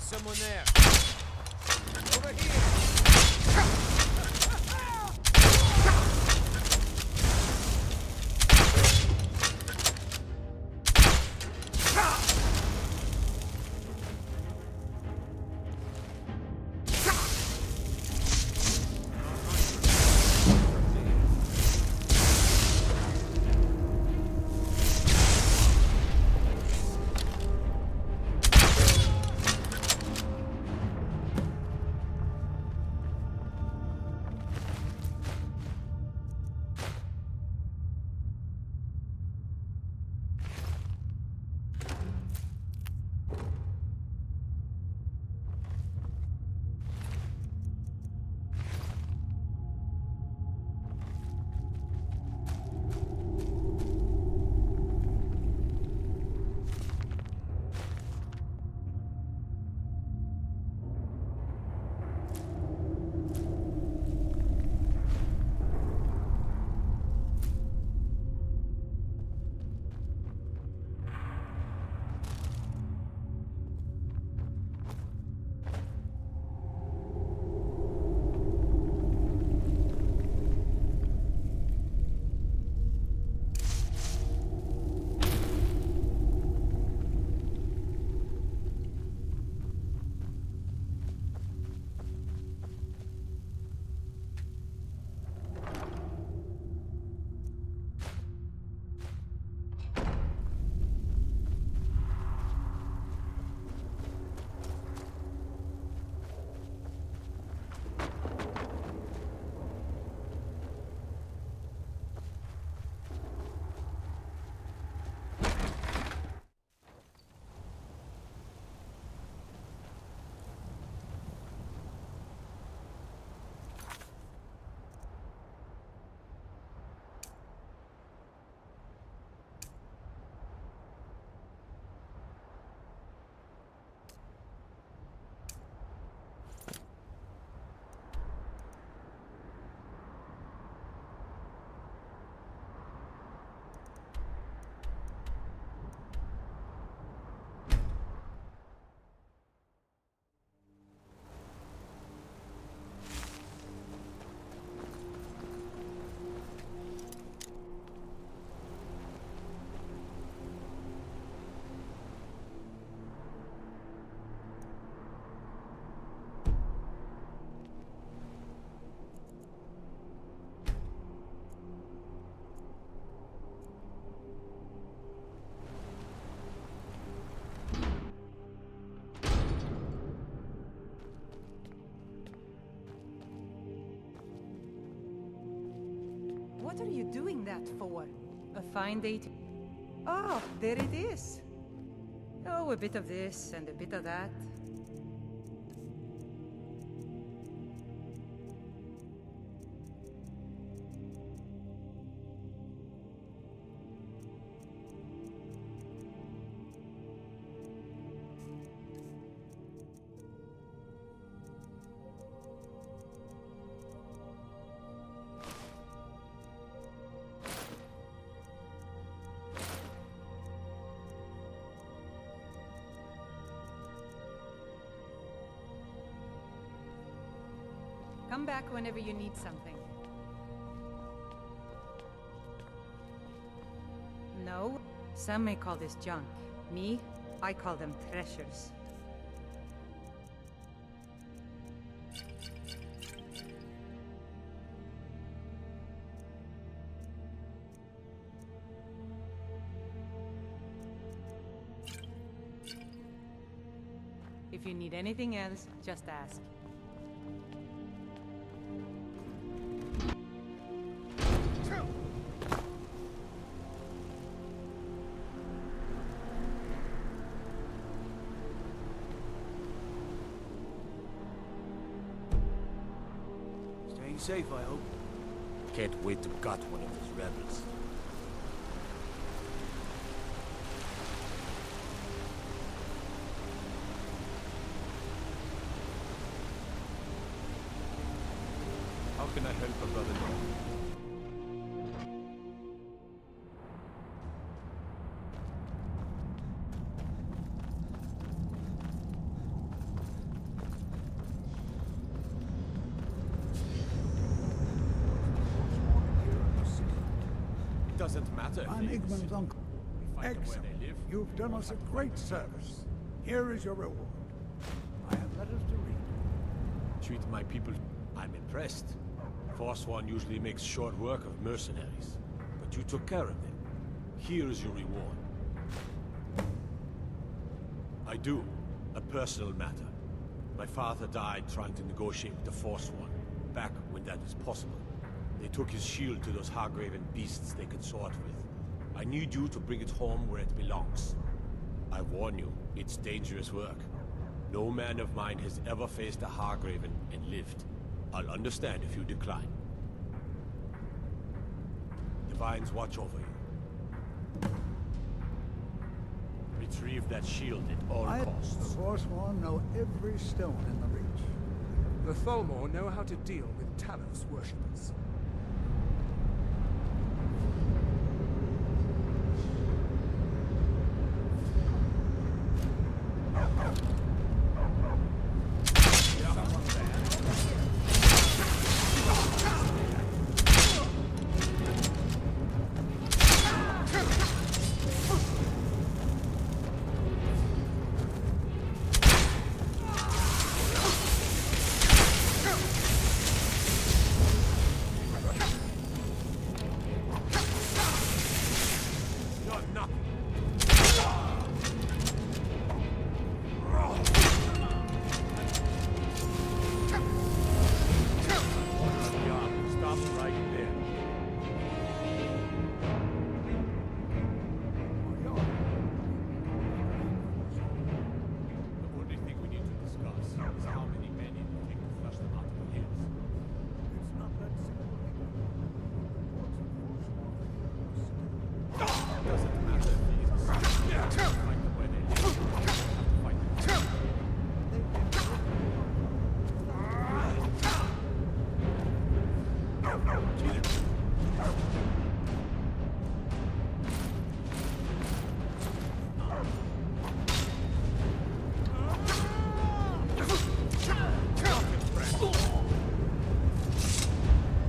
someone there. Over here! What are you doing that for? A fine day to... Oh, there it is. Oh, a bit of this and a bit of that. Come back whenever you need something. No, some may call this junk. Me, I call them treasures. If you need anything else, just ask. Safe, I hope. Can't wait to gut one of those rebels. How can I help a brother now? matter if I'm they Igman's insist. uncle. We find them where Excellent. they live. You've done us a great service. Here is your reward. I have letters to read. Treat my people. I'm impressed. Forsworn usually makes short work of mercenaries, but you took care of them. Here is your reward. I do. A personal matter. My father died trying to negotiate with the Forsworn, back when that was possible. They took his shield to those Hargraven beasts they consort with. I need you to bring it home where it belongs. I warn you, it's dangerous work. No man of mine has ever faced a Hargraven and lived. I'll understand if you decline. Divines watch over you. Retrieve that shield at all The costs. Forsworn know every stone in the Reach. The Thalmor know how to deal with Talos worshippers.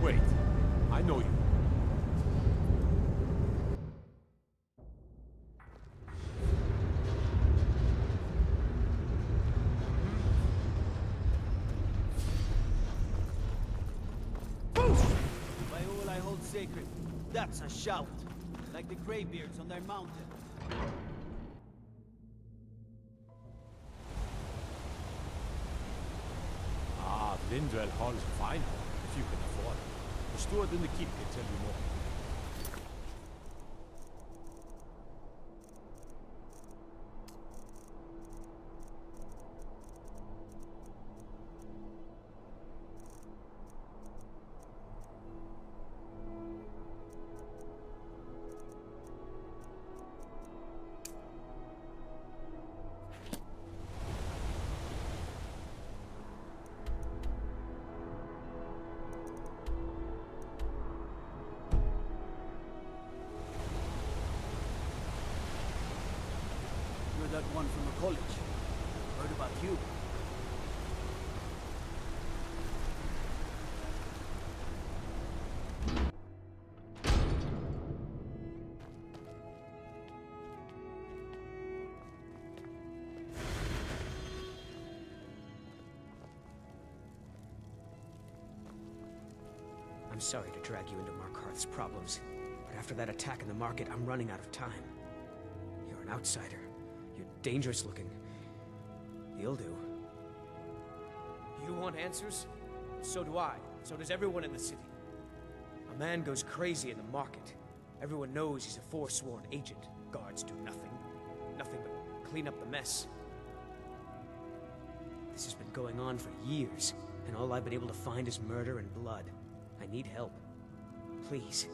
Wait, I know you. By all I hold sacred, that's a shout. Like the graybeards on their mountain. Ah, Lindwell Hall is a fine hall, if you can afford it. The steward in the keep can tell you more. You're that one from the college. Heard about you. I'm sorry to drag you into Markarth's problems, but after that attack in the market, I'm running out of time. You're an outsider. You're dangerous looking. You'll do. You want answers? So do I. So does everyone in the city. A man goes crazy in the market. Everyone knows he's a Forsworn agent. Guards do nothing. Nothing but clean up the mess. This has been going on for years, and all I've been able to find is murder and blood. I need help. Please,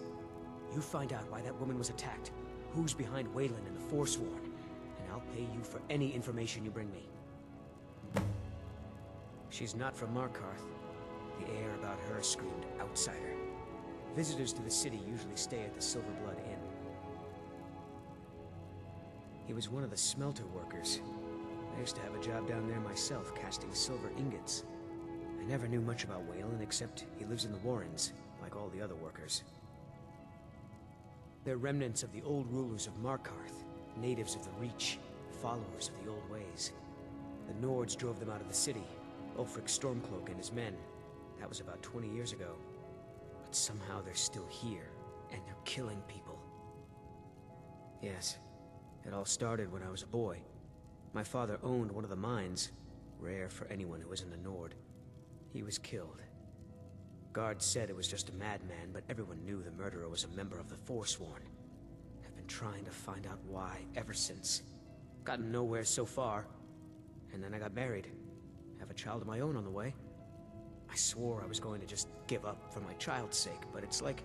you find out why that woman was attacked, who's behind Wayland and the Forsworn, and I'll pay you for any information you bring me. She's not from Markarth. The air about her screamed outsider. Visitors to the city usually stay at the Silverblood Inn. He was one of the smelter workers. I used to have a job down there myself, casting silver ingots. I never knew much about Wayland, except he lives in the Warrens, like all the other workers. They're remnants of the old rulers of Markarth, natives of the Reach, followers of the old ways. The Nords drove them out of the city, Ulfric Stormcloak and his men. That was about 20 years ago. But somehow they're still here, and they're killing people. Yes, it all started when I was a boy. My father owned one of the mines, rare for anyone who isn't a Nord. He was killed. Guards said it was just a madman, but everyone knew the murderer was a member of the Forsworn. I've been trying to find out why ever since. Gotten nowhere so far. And then I got married. Have a child of my own on the way. I swore I was going to just give up for my child's sake, but it's like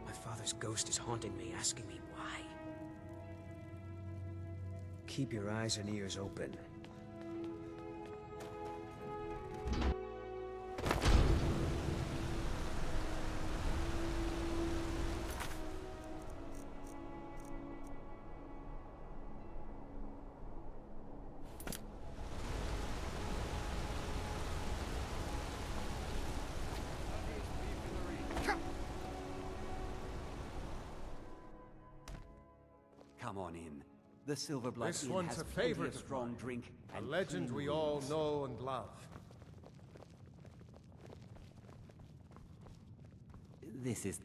my father's ghost is haunting me, asking me why. Keep your eyes and ears open. Come on in. The Silverblood This Inn one's has a plenty favorite of of strong mine. drink A and legend clean we all rooms. know and love. This is...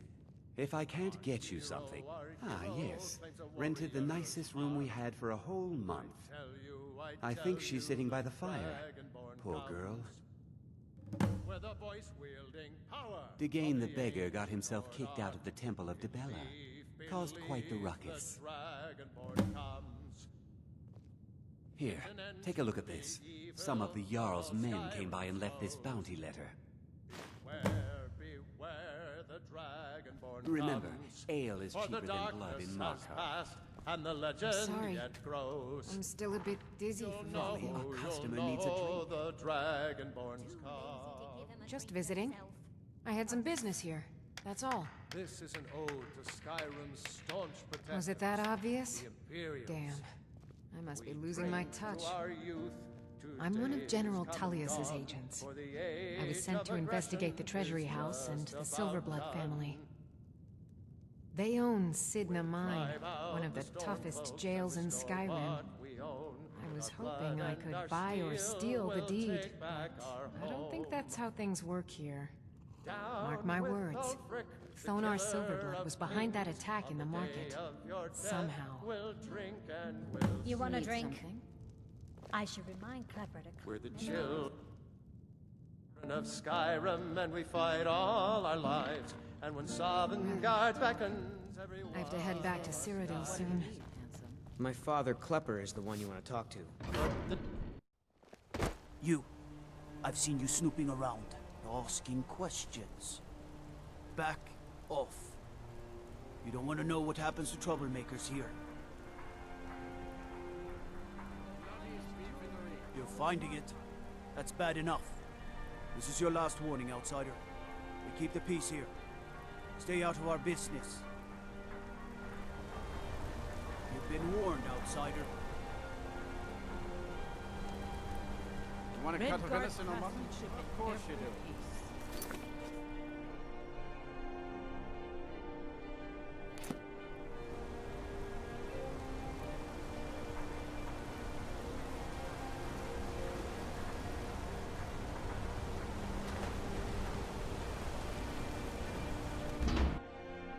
If I can't get you something... Ah, yes. Rented the nicest room we had for a whole month. I think she's sitting by the fire. Poor girl. Degane the beggar got himself kicked out of the Temple of Dibella. Caused quite the ruckus. Here, take a look at this. Some of the Jarl's men came by and left this bounty letter. Remember, ale is cheaper than blood in Markarth. I'm sorry. I'm still a bit dizzy from Molly, a customer needs a drink. just visiting. I had some business here. That's all. This is an ode to Skyrim's staunch protectors. Was it that obvious? The Imperials. Damn. I must be losing my touch. I'm I'm one of General Tullius's agents. I was sent to investigate the Treasury House and the Silverblood family. They own Cidna Mine, one of the toughest jails in Skyrim. I was hoping I could buy or steal the deed, but I don't think that's how things work here. Mark my words. Thonar Silverblood was behind that attack in the market. Somehow. You want a Need drink? something? I should remind Clever to We're the children of Skyrim, and we fight all our lives. And when Sovngarde beckons, everyone... I have to head back to Cyrodiil soon. My father, Klepper, is the one you want to talk to. You. I've seen you snooping around, asking questions. Back off. You don't want to know what happens to troublemakers here. You're finding it. That's bad enough. This is your last warning, outsider. We keep the peace here. Stay out of our business. You've been warned, outsider. You want a cut of venison or mutton? Of course you do.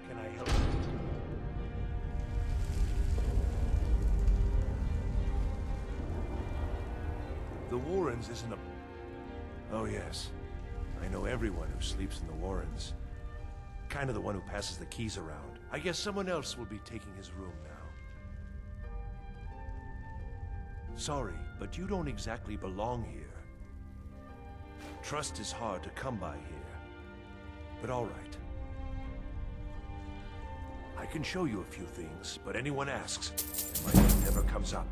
Can I help? The Warrens isn't a... Oh yes. I know everyone who sleeps in the Warrens. Kind of the one who passes the keys around. I guess someone else will be taking his room now. Sorry, but you don't exactly belong here. Trust is hard to come by here. But all right. I can show you a few things, but anyone asks, and my name never comes up.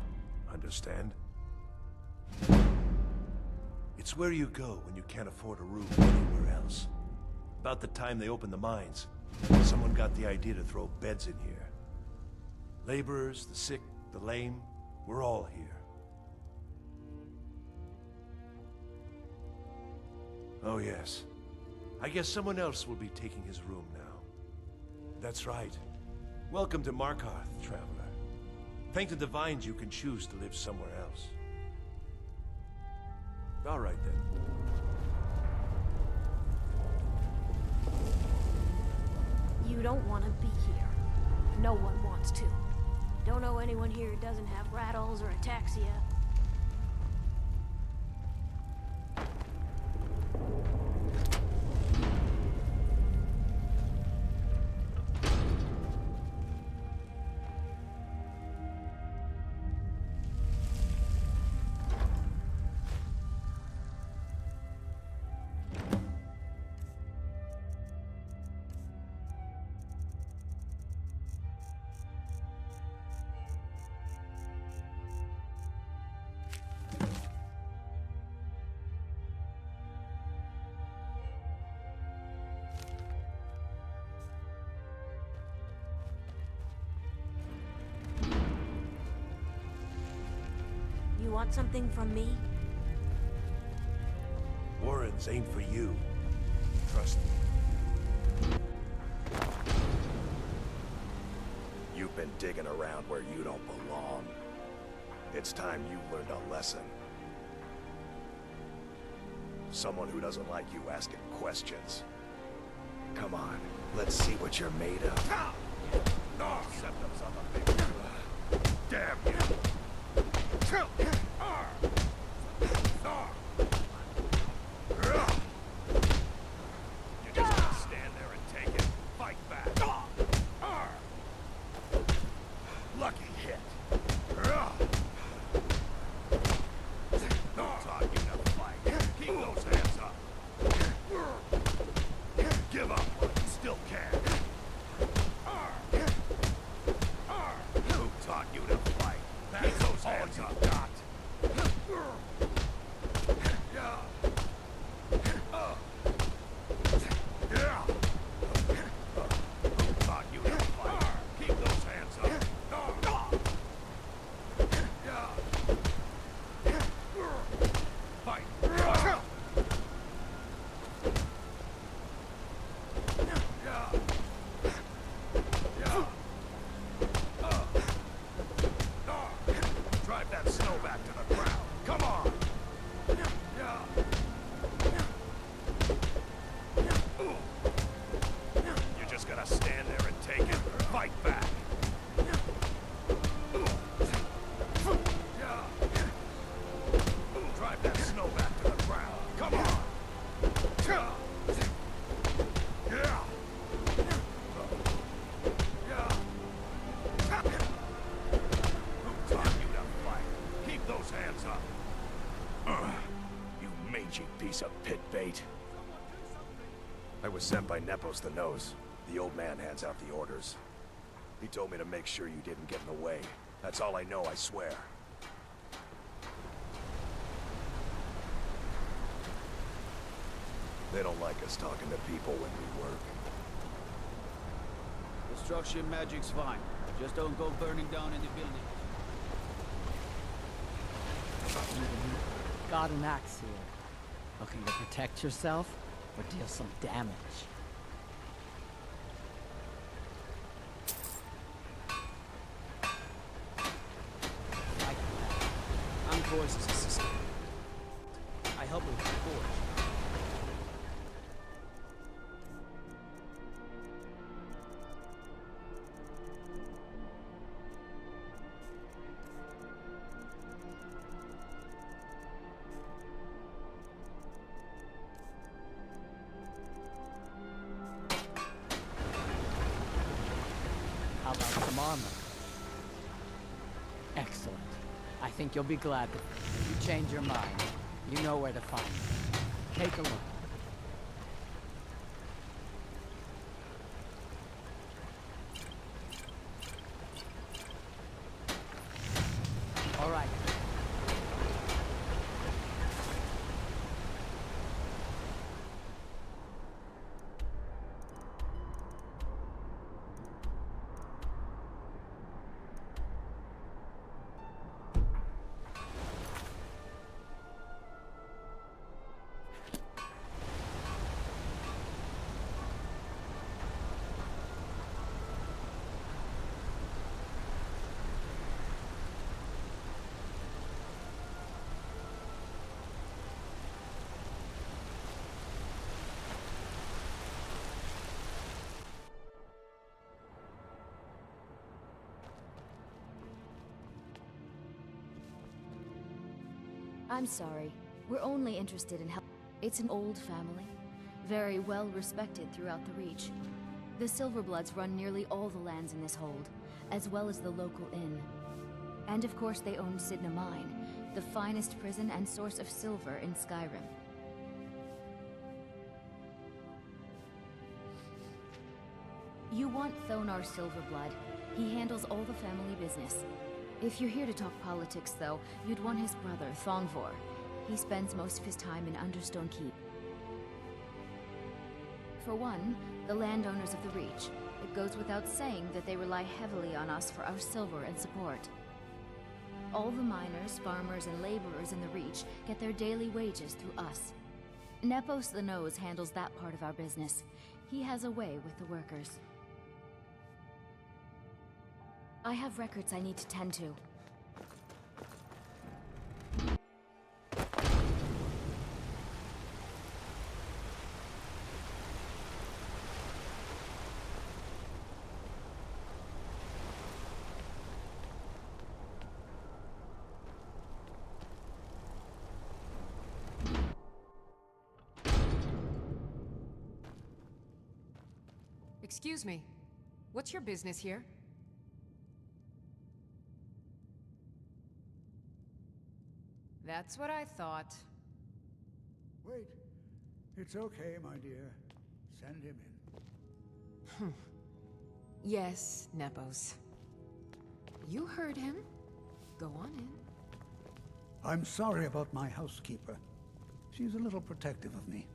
Understand? It's where you go when you can't afford a room anywhere else. About the time they opened the mines, someone got the idea to throw beds in here. Laborers, the sick, the lame, we're all here. Oh yes. I guess someone else will be taking his room now. That's right. Welcome to Markarth, traveler. Thank the divines you can choose to live somewhere else. All right, then. You don't want to be here. No one wants to. Don't know anyone here who doesn't have rattles or ataxia. You want something from me? Warrens ain't for you. Trust me. You've been digging around where you don't belong. It's time you learned a lesson. Someone who doesn't like you asking questions. Come on, let's see what you're made of. Oh, septum's on the big. Damn you! You just gotta stand there and take it. Fight back. Lucky hit. Don't talk, you to fight. Keep those hands up. Give up, but you still can. Who taught you to fight? Keep those hands up. Piece of pit bait. I was sent by Nepos the Nose. The old man hands out the orders. He told me to make sure you didn't get in the way. That's all I know, I swear. They don't like us talking to people when we work. Destruction magic's fine. Just don't go burning down any buildings. Got an axe here. Looking to protect yourself or deal some damage? I'm Boyce's assistant. I help him with the forge. How about some armor? Excellent. I think you'll be glad that if you change your mind, you know where to find me. Take a look. All right. I'm sorry. We're only interested in help. It's an old family, very well respected throughout the Reach. The Silverbloods run nearly all the lands in this hold, as well as the local inn. And of course they own Cidna Mine, the finest prison and source of silver in Skyrim. You want Thonar Silverblood. He handles all the family business. If you're here to talk politics, though, you'd want his brother, Thongvor. He spends most of his time in Understone Keep. For one, the landowners of the Reach. It goes without saying that they rely heavily on us for our silver and support. All the miners, farmers, and laborers in the Reach get their daily wages through us. Nepos the Nose handles that part of our business. He has a way with the workers. I have records I need to tend to. Excuse me. What's your business here? That's what I thought. Wait. It's okay, my dear. Send him in. Yes, Nepos. You heard him. Go on in. I'm sorry about my housekeeper. She's a little protective of me.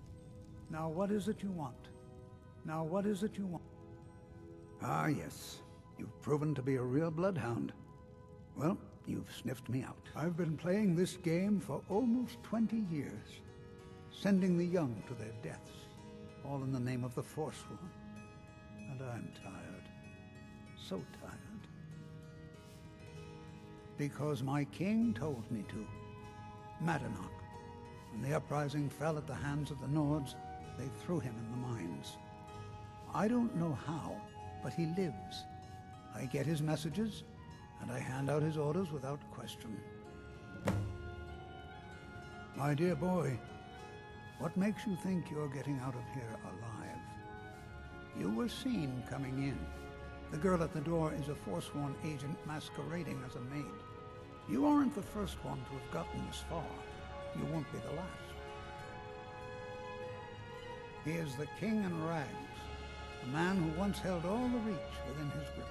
Now, what is it you want? Now, what is it you want? Ah, yes. You've proven to be a real bloodhound. Well, you've sniffed me out. I've been playing this game for almost 20 years, sending the young to their deaths, all in the name of the Forsworn. And I'm tired. So tired. Because my king told me to. Madanach. When the uprising fell at the hands of the Nords, they threw him in the mines. I don't know how, but he lives. I get his messages, and I hand out his orders without question. My dear boy, what makes you think you're getting out of here alive? You were seen coming in. The girl at the door is a Forsworn agent masquerading as a maid. You aren't the first one to have gotten this far. You won't be the last. He is the King in Rags, a man who once held all the Reach within his grip.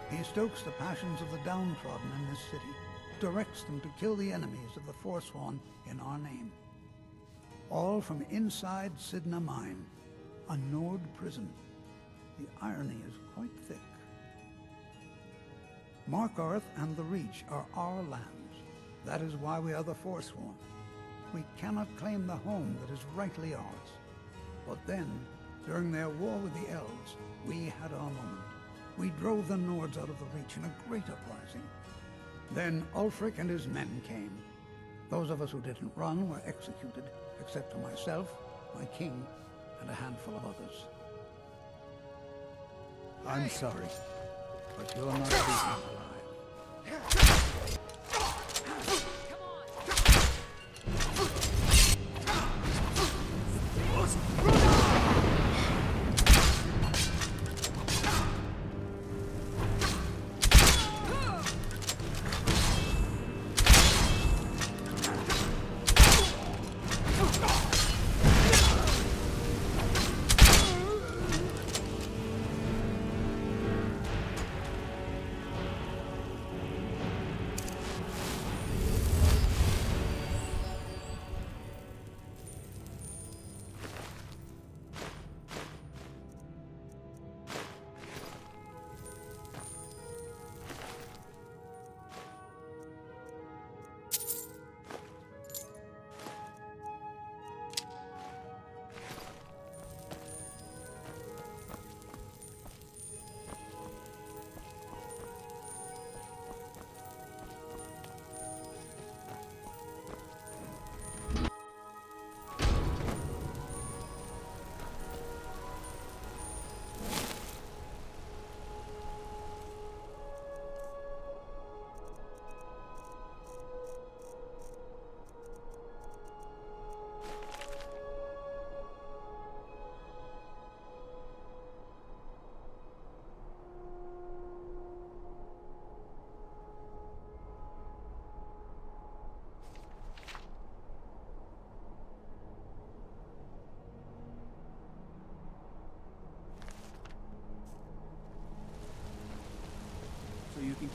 He stokes the passions of the downtrodden in this city, directs them to kill the enemies of the Forsworn in our name. All from inside Cidna Mine, a Nord prison. The irony is quite thick. Markarth and the Reach are our lands. That is why we are the Forsworn. We cannot claim the home that is rightly ours. But then, during their war with the Elves, we had our moment. We drove the Nords out of the Reach in a great uprising. Then Ulfric and his men came. Those of us who didn't run were executed, except for myself, my king, and a handful of others. I'm sorry, but you're not leaving alive.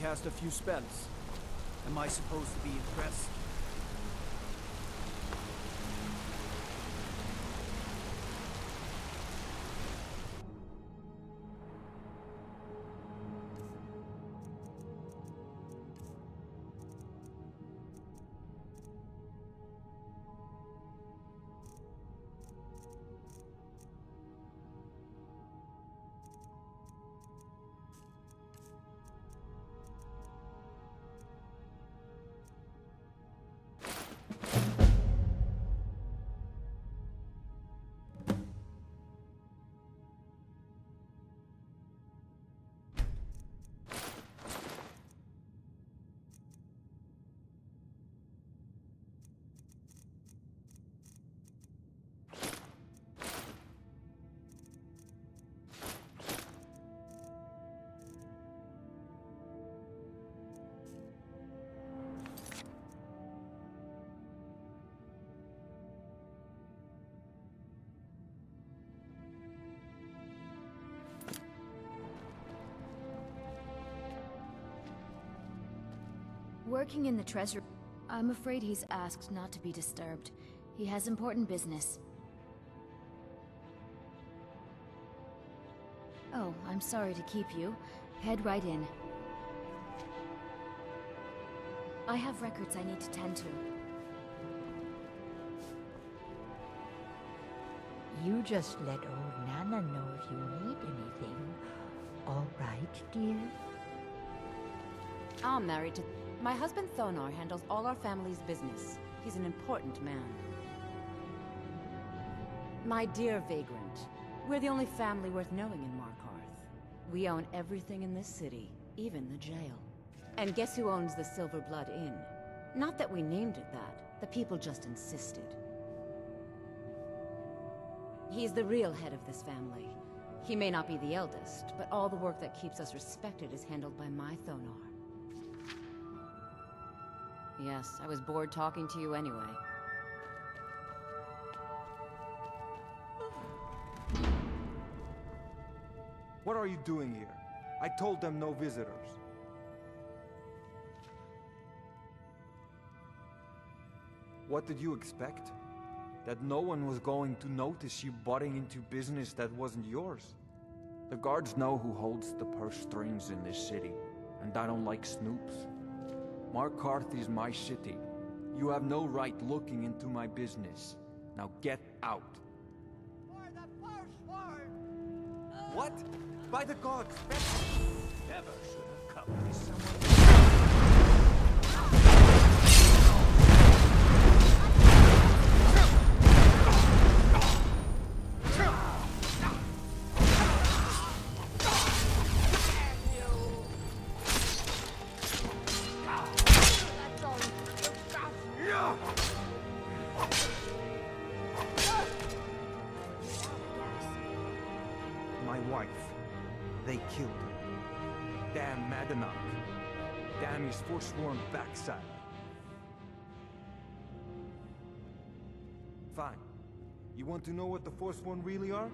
cast a few spells. Am I supposed to be impressed? Working in the treasury, I'm afraid he's asked not to be disturbed. He has important business. Oh, I'm sorry to keep you. Head right in. I have records I need to tend to. You just let old Nana know if you need anything. All right, dear? I'm married to... My husband Thonar handles all our family's business. He's an important man. My dear Vagrant, we're the only family worth knowing in Markarth. We own everything in this city, even the jail. And guess who owns the Silver Blood Inn? Not that we named it that. The people just insisted. He's the real head of this family. He may not be the eldest, but all the work that keeps us respected is handled by my Thonar. Yes, I was bored talking to you anyway. What are you doing here? I told them no visitors. What did you expect? That no one was going to notice you butting into business that wasn't yours? The guards know who holds the purse strings in this city, and I don't like snoops. Markarth is my city. You have no right looking into my business. Now get out. For the Forsworn! What? By the gods! Never should have come with someone. My wife. They killed her. Damn Madanach. Damn his forsworn backside. Fine. You want to know what the Forsworn really are?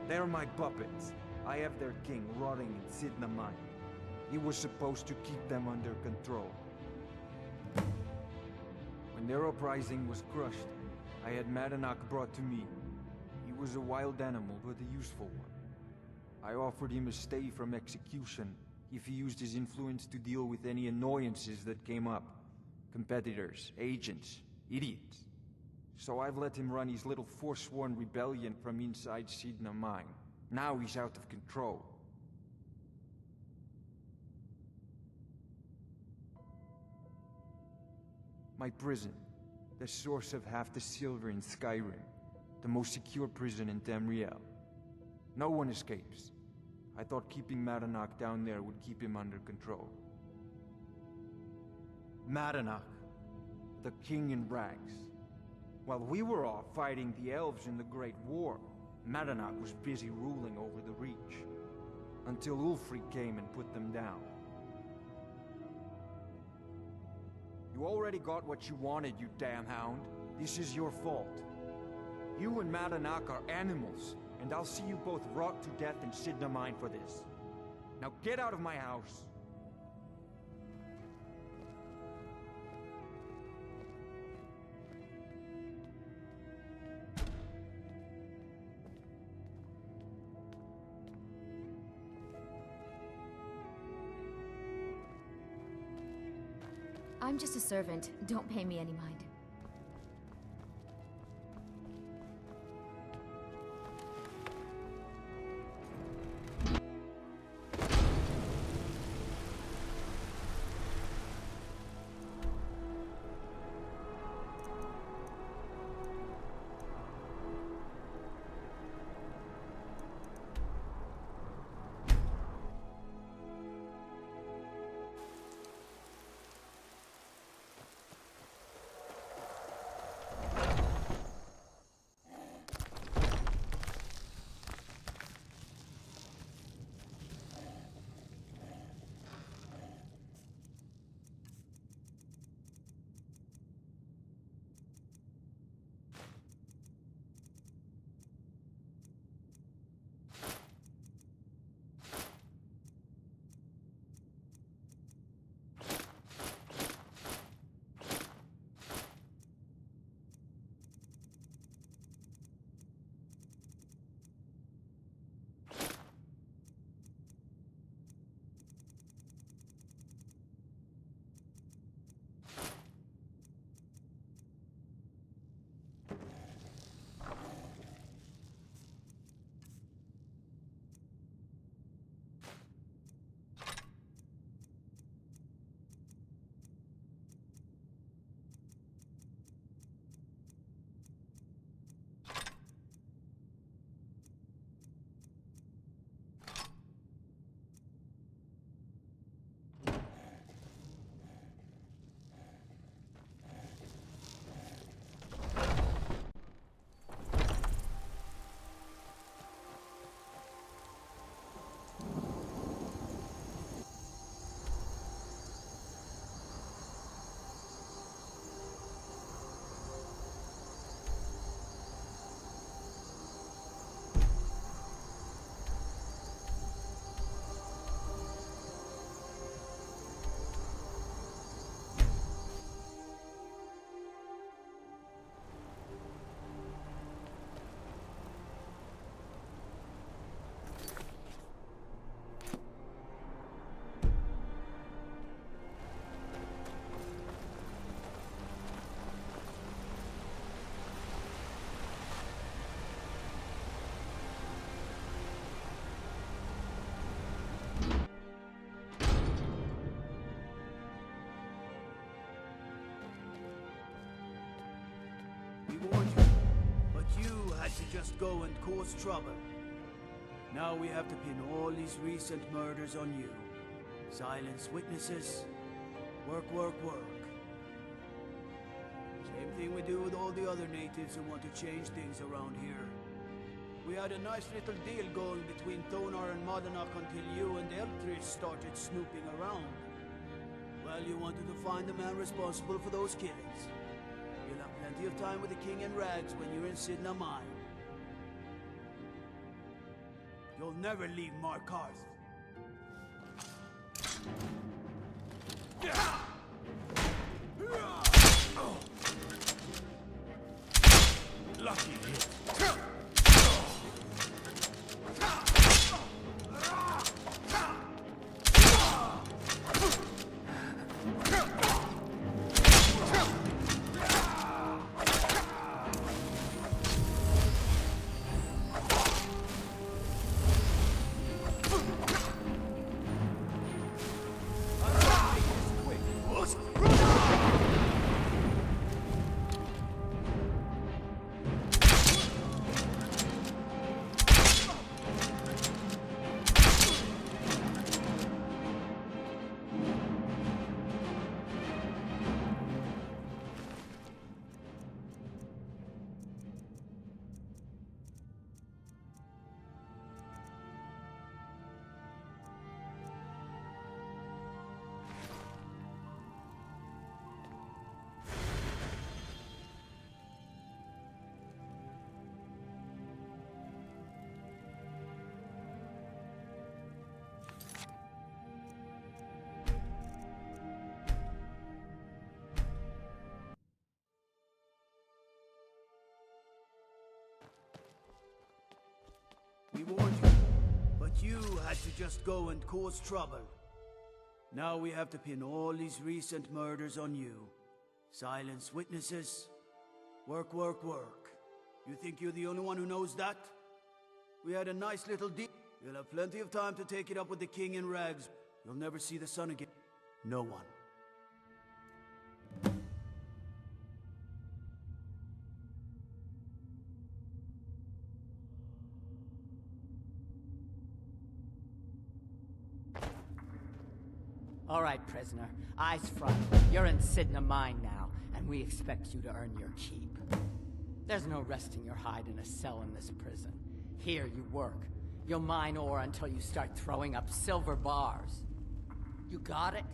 They're my puppets. I have their king rotting in Cidna Mine. He was supposed to keep them under control. When their uprising was crushed, I had Madanach brought to me. He was a wild animal, but a useful one. I offered him a stay from execution if he used his influence to deal with any annoyances that came up. Competitors, agents, idiots. So I've let him run his little Forsworn rebellion from inside Cidna Mine. Now he's out of control. My prison, the source of half the silver in Skyrim, the most secure prison in Tamriel. No one escapes. I thought keeping Madanach down there would keep him under control. Madanach, the king in rags. While we were off fighting the elves in the Great War, Madanach was busy ruling over the Reach. Until Ulfric came and put them down. You already got what you wanted, you damn hound. This is your fault. You and Madanach are animals, and I'll see you both rot to death in Cidna Mine for this. Now get out of my house! I'm just a servant. Don't pay me any mind. Warned you, but you had to just go and cause trouble. Now we have to pin all these recent murders on you. Silence witnesses. Work, work, work. Same thing we do with all the other natives who want to change things around here. We had a nice little deal going between Thonar and Madanach until you and Eltrich started snooping around. Well, you wanted to find the man responsible for those killings. You'll have plenty of time with the king in rags when you're in Cidna Mine. You'll never leave Markarth. Lucky hit. We warned you, but you had to just go and cause trouble. Now we have to pin all these recent murders on you. Silence witnesses. Work, work, work. You think you're the only one who knows that? We had a nice little deal. You'll have plenty of time to take it up with the king in rags. You'll never see the sun again. No one. All right, prisoner. Eyes front. You're in Cidna Mine now, and we expect you to earn your keep. There's no resting your hide in a cell in this prison. Here you work. You'll mine ore until you start throwing up silver bars. You got it?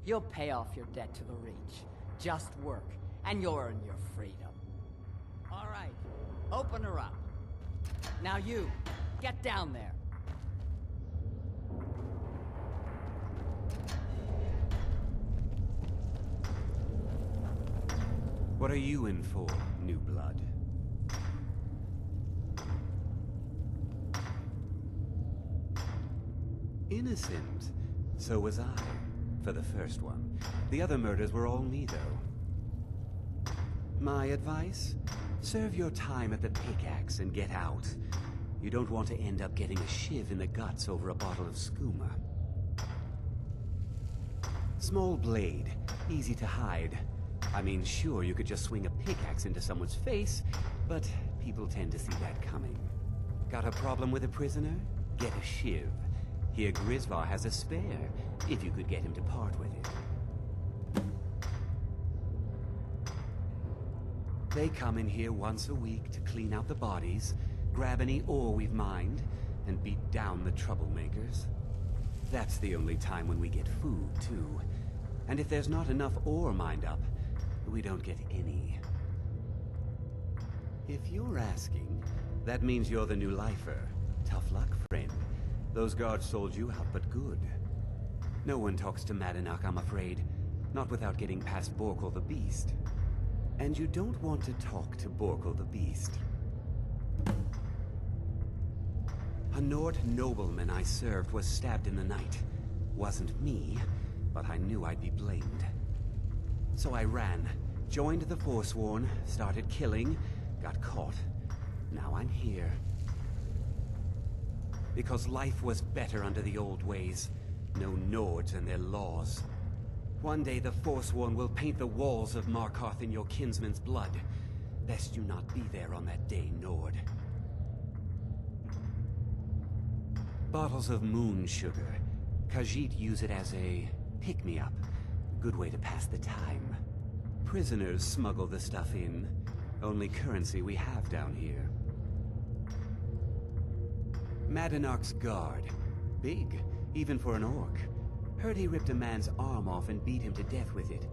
You'll pay off your debt to the Reach. Just work, and you'll earn your freedom. All right, open her up. Now you, get down there. What are you in for, new blood? Innocent. So was I, for the first one. The other murders were all me, though. My advice? Serve your time at the pickaxe and get out. You don't want to end up getting a shiv in the guts over a bottle of skooma. Small blade, easy to hide. I mean, sure, you could just swing a pickaxe into someone's face, but people tend to see that coming. Got a problem with a prisoner? Get a shiv. Here Grisvar has a spare, if you could get him to part with it. They come in here once a week to clean out the bodies, grab any ore we've mined, and beat down the troublemakers. That's the only time when we get food, too. And if there's not enough ore mined up, we don't get any. If you're asking, that means you're the new lifer. Tough luck, friend. Those guards sold you out, but good. No one talks to Madanach, I'm afraid. Not without getting past Borkul the Beast. And you don't want to talk to Borkul the Beast. A Nord nobleman I served was stabbed in the night. Wasn't me, but I knew I'd be blamed. So I ran, joined the Forsworn, started killing, got caught. Now I'm here. Because life was better under the old ways. No Nords and their laws. One day the Forsworn will paint the walls of Markarth in your kinsman's blood. Best you not be there on that day, Nord. Bottles of moon sugar. Khajiit use it as a pick-me-up. Good way to pass the time. Prisoners smuggle the stuff in. Only currency we have down here. Madanach's guard. Big, even for an orc. Heard he ripped a man's arm off and beat him to death with it.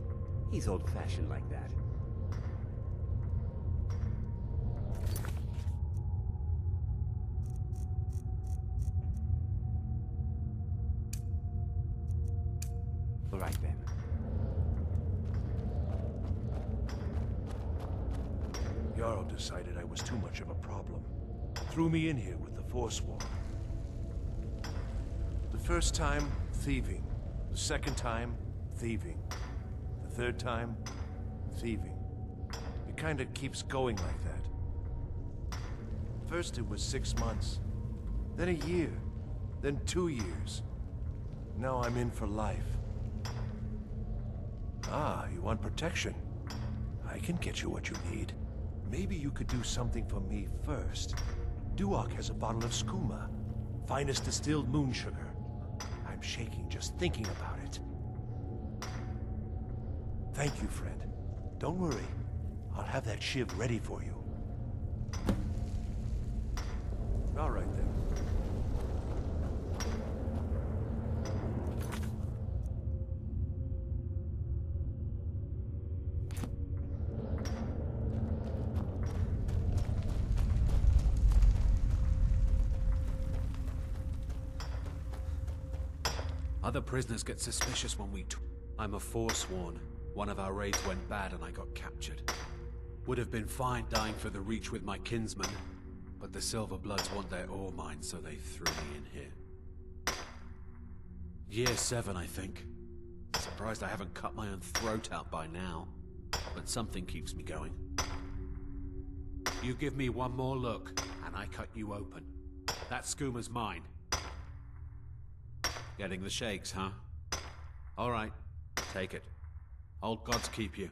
He's old-fashioned like that. All right then. Jarl decided I was too much of a problem. Threw me in here with the Forsworn. The first time, thieving. The second time, thieving. The third time, thieving. It kinda keeps going like that. First it was 6 months, then a year, then 2 years. Now I'm in for life. Ah, you want protection? I can get you what you need. Maybe you could do something for me first. Duak has a bottle of skooma. Finest distilled moon sugar. I'm shaking just thinking about it. Thank you, friend. Don't worry. I'll have that shiv ready for you. All right then. Other prisoners get suspicious when we I'm a Forsworn. One of our raids went bad and I got captured. Would have been fine dying for the Reach with my kinsman, but the Silver Bloods want their ore mine, so they threw me in here. Year 7, I think. Surprised I haven't cut my own throat out by now. But something keeps me going. You give me one more look, and I cut you open. That skoomer's mine. Getting the shakes, huh? All right, take it. Old gods keep you.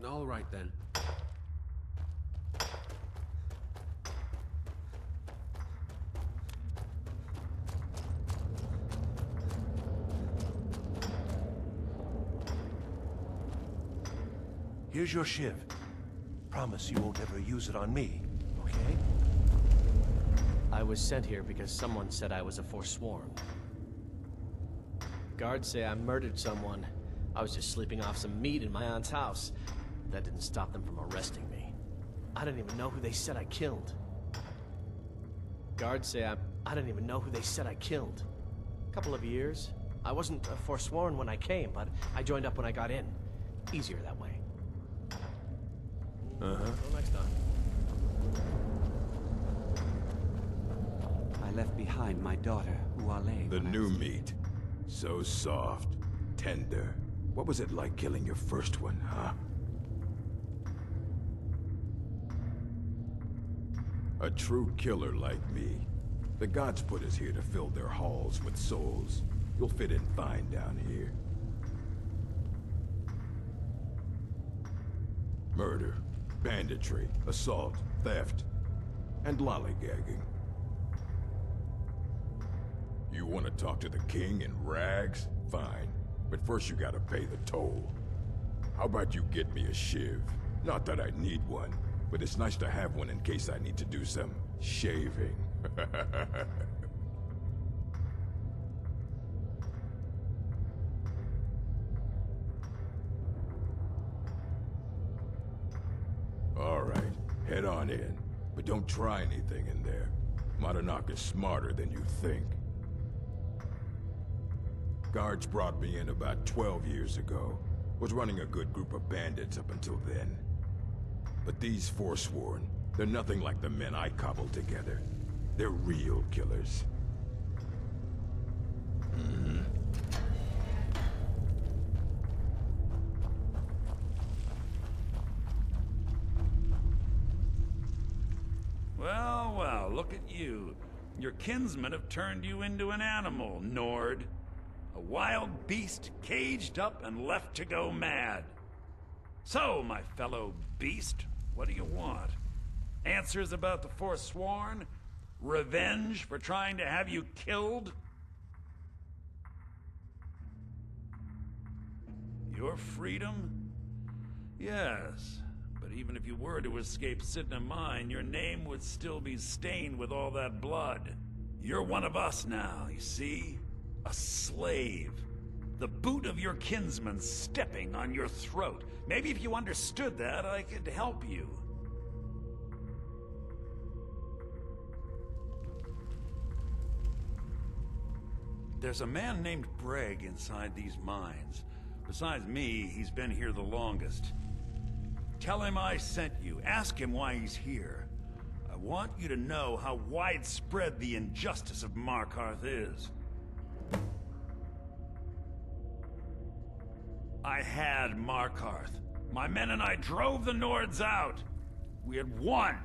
All right, then. Here's your shiv. Promise you won't ever use it on me, okay? I was sent here because someone said I was a Forsworn. Guards say I murdered someone. I was just sleeping off some meat in my aunt's house. That didn't stop them from arresting me. I don't even know who they said I killed. Guards say I don't even know who they said I killed. A couple of years. I wasn't a Forsworn when I came, but I joined up when I got in. Easier that way. Until next time. I left behind my daughter, Uale. The new meat. So soft, tender. What was it like killing your first one, huh? A true killer like me. The gods put us here to fill their halls with souls. You'll fit in fine down here. Murder, banditry, assault, theft, and lollygagging. You want to talk to the king in rags? Fine. But first you gotta pay the toll. How about you get me a shiv? Not that I need one, but it's nice to have one in case I need to do some shaving. All right, head on in. But don't try anything in there. Madanach is smarter than you think. Guards brought me in about 12 years ago. Was running a good group of bandits up until then. But these Forsworn, they're nothing like the men I cobbled together. They're real killers. Well, well, look at you. Your kinsmen have turned you into an animal, Nord. A wild beast caged up and left to go mad. So, my fellow beast, what do you want? Answers about the Forsworn? Revenge for trying to have you killed? Your freedom? Yes, but even if you were to escape Cidna Mine, your name would still be stained with all that blood. You're one of us now, you see? A slave. The boot of your kinsman stepping on your throat. Maybe if you understood that, I could help you. There's a man named Breg inside these mines. Besides me, he's been here the longest. Tell him I sent you. Ask him why he's here. I want you to know how widespread the injustice of Markarth is. I had Markarth. My men and I drove the Nords out. We had won.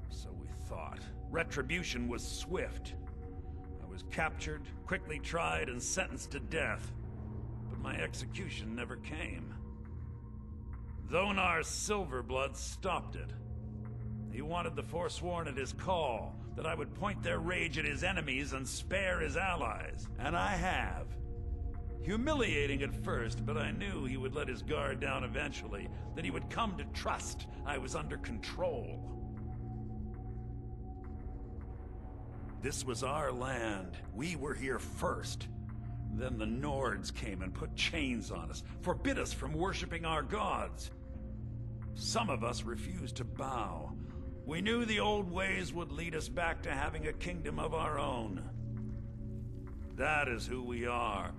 So we thought. Retribution was swift. I was captured, quickly tried, and sentenced to death. But my execution never came. Dhonar's Silverblood stopped it. He wanted the Forsworn at his call, that I would point their rage at his enemies and spare his allies. And I have. Humiliating at first, but I knew he would let his guard down eventually, that he would come to trust I was under control. This was our land. We were here first. Then the Nords came and put chains on us, forbid us from worshipping our gods. Some of us refused to bow. We knew the old ways would lead us back to having a kingdom of our own. That is who we are.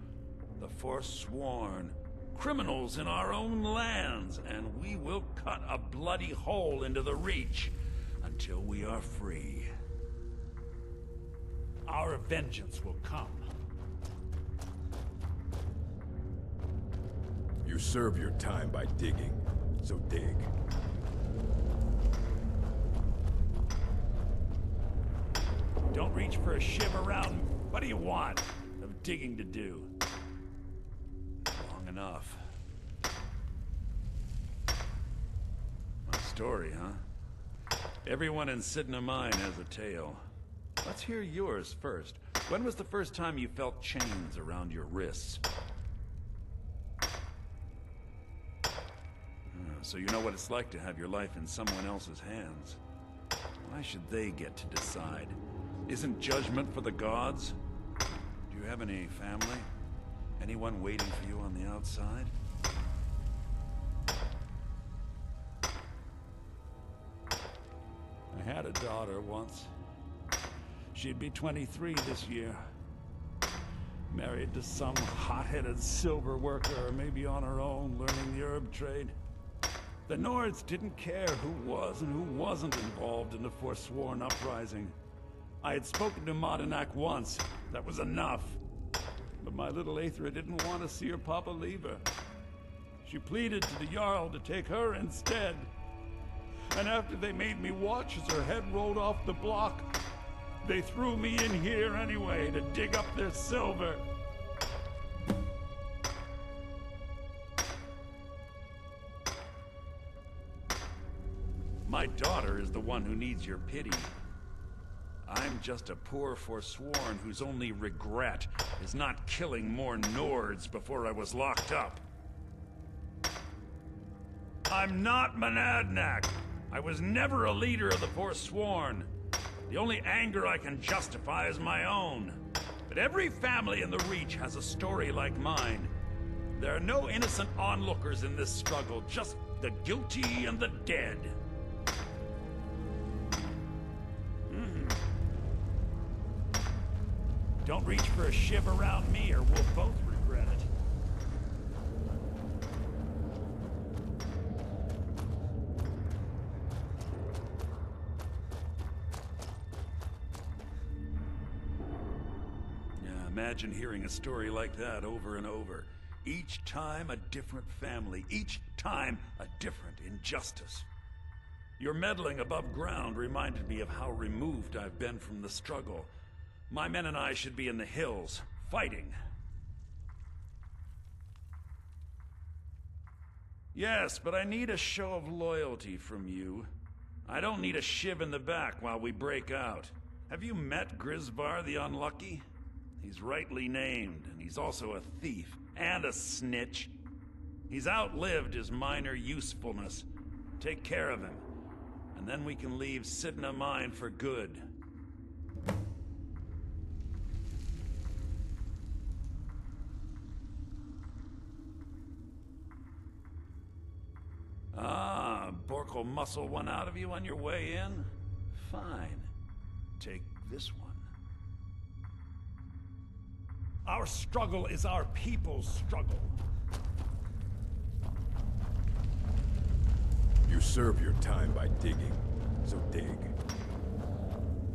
The Forsworn, criminals in our own lands, and we will cut a bloody hole into the Reach until we are free. our vengeance will come. You serve your time by digging, so dig. Don't reach for a shiv around. What do you want of digging to do? Long enough. My story, huh? Everyone in Cidna Mine has a tale. Let's hear yours first. When was the first time you felt chains around your wrists? So you know what it's like to have your life in someone else's hands. Why should they get to decide? Isn't judgment for the gods? Do you have any family? Anyone waiting for you on the outside? I had a daughter once. She'd be 23 this year. Married to some hot-headed silver worker, or maybe on her own, learning the herb trade. The Nords didn't care who was and who wasn't involved in the Forsworn uprising. I had spoken to Madanach once. That was enough. But my little Aethra didn't want to see her papa leave her. She pleaded to the Jarl to take her instead. And after they made me watch as her head rolled off the block, they threw me in here anyway to dig up their silver. My daughter is the one who needs your pity. I'm just a poor Forsworn whose only regret is not killing more Nords before I was locked up. I'm not Madanach. I was never a leader of the Forsworn. The only anger I can justify is my own. But every family in the Reach has a story like mine. There are no innocent onlookers in this struggle, just the guilty and the dead. Don't reach for a shiv around me or we'll both regret it. Yeah, imagine hearing a story like that over and over. Each time a different family, each time a different injustice. Your meddling above ground reminded me of how removed I've been from the struggle. My men and I should be in the hills, fighting. Yes, but I need a show of loyalty from you. I don't need a shiv in the back while we break out. Have you met Grisvar the Unlucky? He's rightly named, and he's also a thief and a snitch. He's outlived his minor usefulness. Take care of him, and then we can leave Cidna Mine for good. Ah, Bork will muscle one out of you on your way in? Fine. Take this one. Our struggle is our people's struggle. You serve your time by digging, so dig.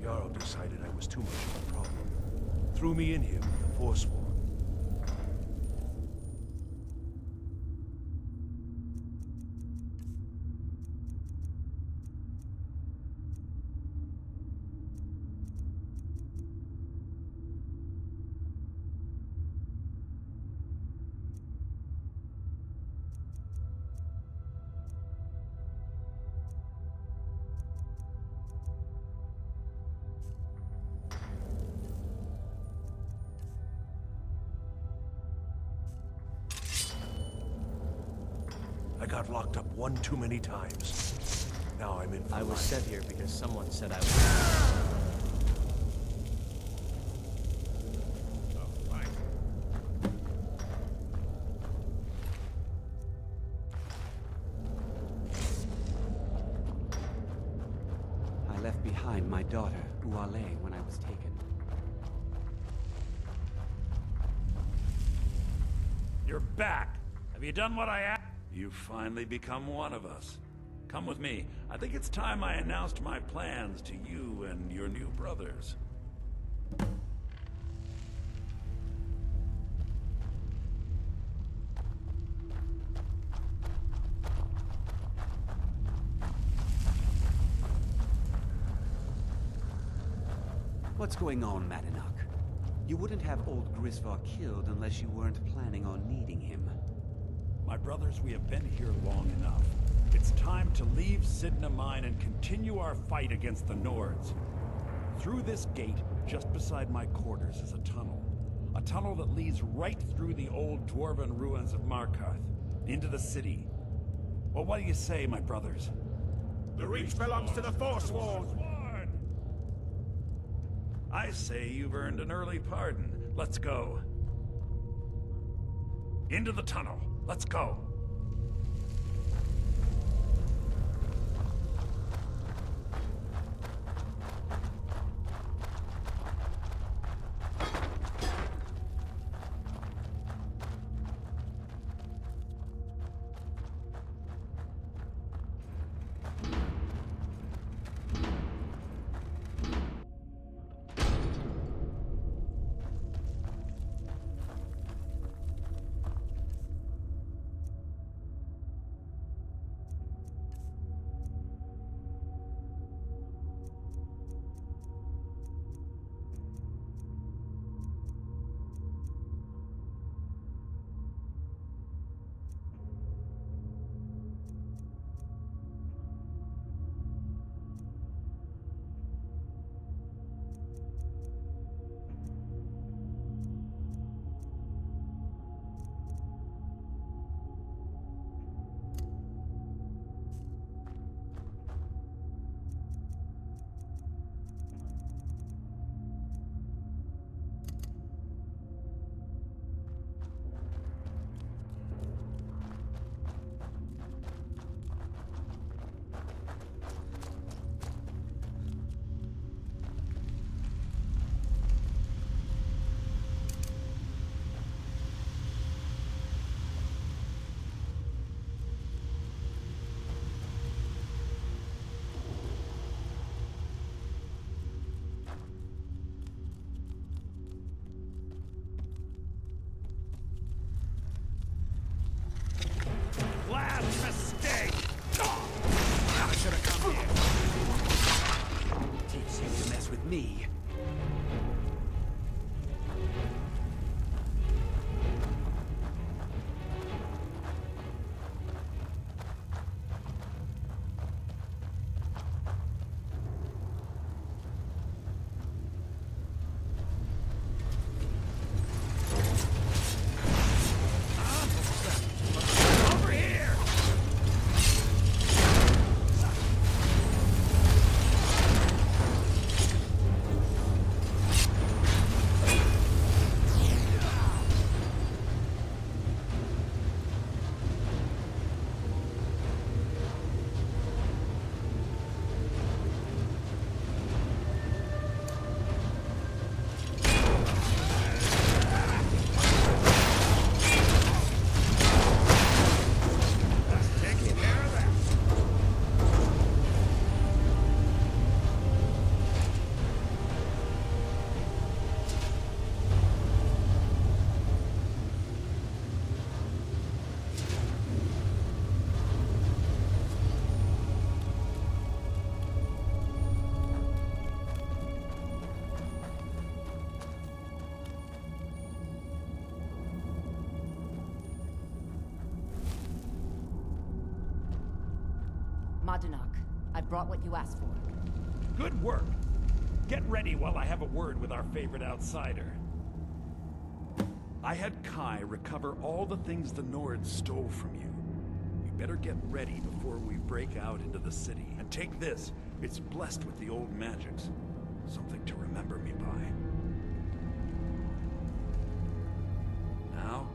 Jarl decided I was too much of a problem. Threw me in here with the Forsworn. I got locked up one too many times. Now I'm in for I was life. sent here because someone said I was. I left behind my daughter, Uale, when I was taken. You're back. Have you done what I asked? You've finally become one of us. Come with me. I think it's time I announced my plans to you and your new brothers. What's going on, Madanach? You wouldn't have old Grisvar killed unless you weren't planning on needing him. My brothers, we have been here long enough. It's time to leave Cidna Mine and continue our fight against the Nords. Through this gate, just beside my quarters, is a tunnel. A tunnel that leads right through the old dwarven ruins of Markarth, into the city. Well, what do you say, my brothers? The Reach belongs to the Forsworn! I say you've earned an early pardon. Let's go. Into the tunnel. Let's go. Last mistake! I should have come here. Teach you to mess with me. Madanach, I brought what you asked for. Good work. Get ready while I have a word with our favorite outsider. I had Kai recover all the things the Nords stole from you. You better get ready before we break out into the city. And take this. It's blessed with the old magics. Something to remember me by. Now,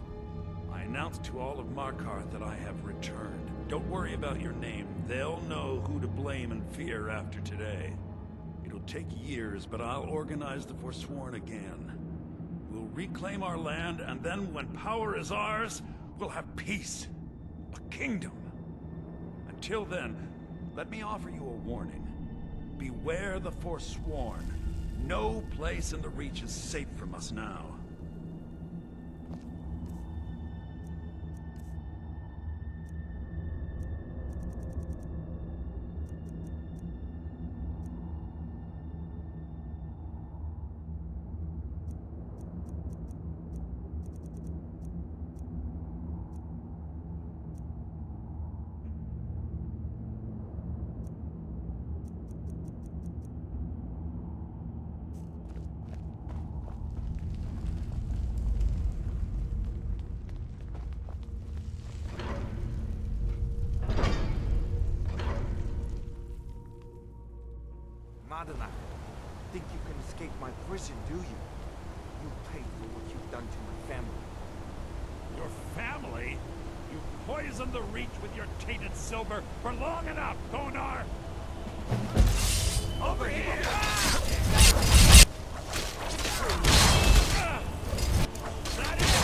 I announce to all of Markarth that I have returned. Don't worry about your name. They'll know who to blame and fear after today. It'll take years, but I'll organize the Forsworn again. We'll reclaim our land, and then when power is ours, we'll have peace. A kingdom. Until then, let me offer you a warning. Beware the Forsworn. No place in the Reach is safe from us now. Madanach. Think you can escape my prison, do you? You pay for what you've done to my family. Your family? You poisoned the Reach with your tainted silver for long enough, Thonar! Over here! That is...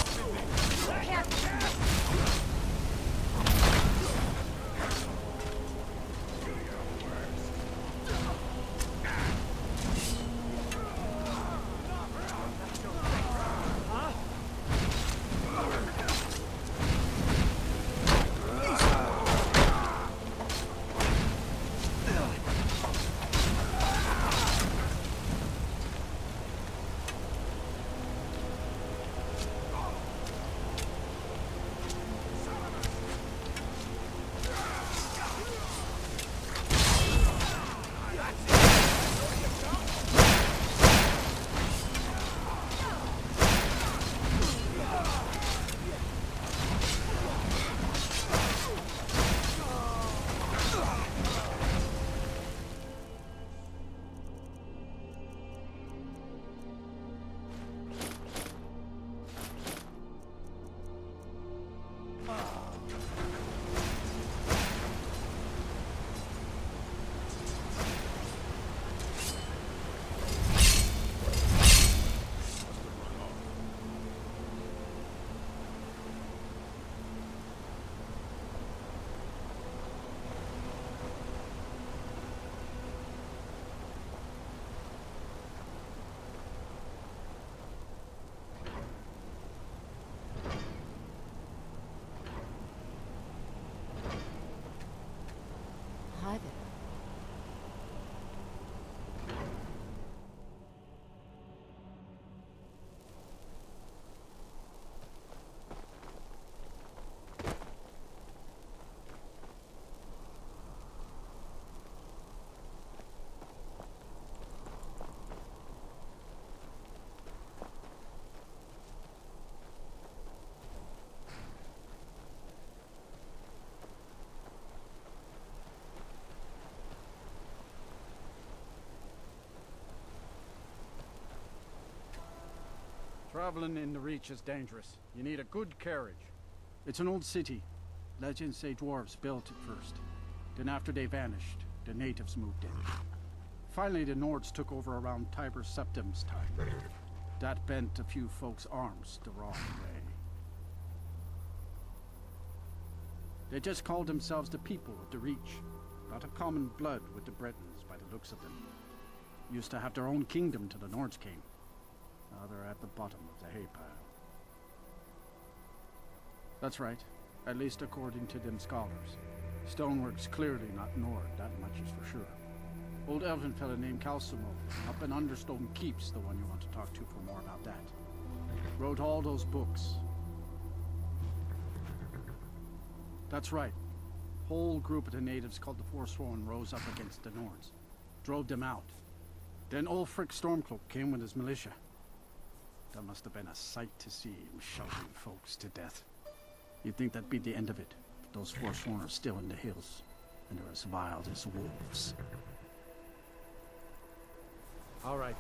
Hi there. Traveling in the Reach is dangerous. You need a good carriage. It's an old city. Legends say dwarves built it first. Then after they vanished, the natives moved in. Finally, the Nords took over around Tiber Septim's time. That bent a few folks' arms the wrong way. They just called themselves the people of the Reach. Not a common blood with the Bretons by the looks of them. Used to have their own kingdom till the Nords came. Now they're at the bottom of the hay pile. That's right, at least according to them scholars. Stonework's clearly not Nord, that much is for sure. Old elven fella named Calcimo, up in Understone Keep's the one you want to talk to for more about that. Wrote all those books. That's right. Whole group of the natives called the Forsworn rose up against the Nords. Drove them out. Then Ulfric Stormcloak came with his militia. That must have been a sight to see him shouting folks to death. You'd think that'd be the end of it, but those Forsworn are still in the hills, and they're as wild as wolves. All right.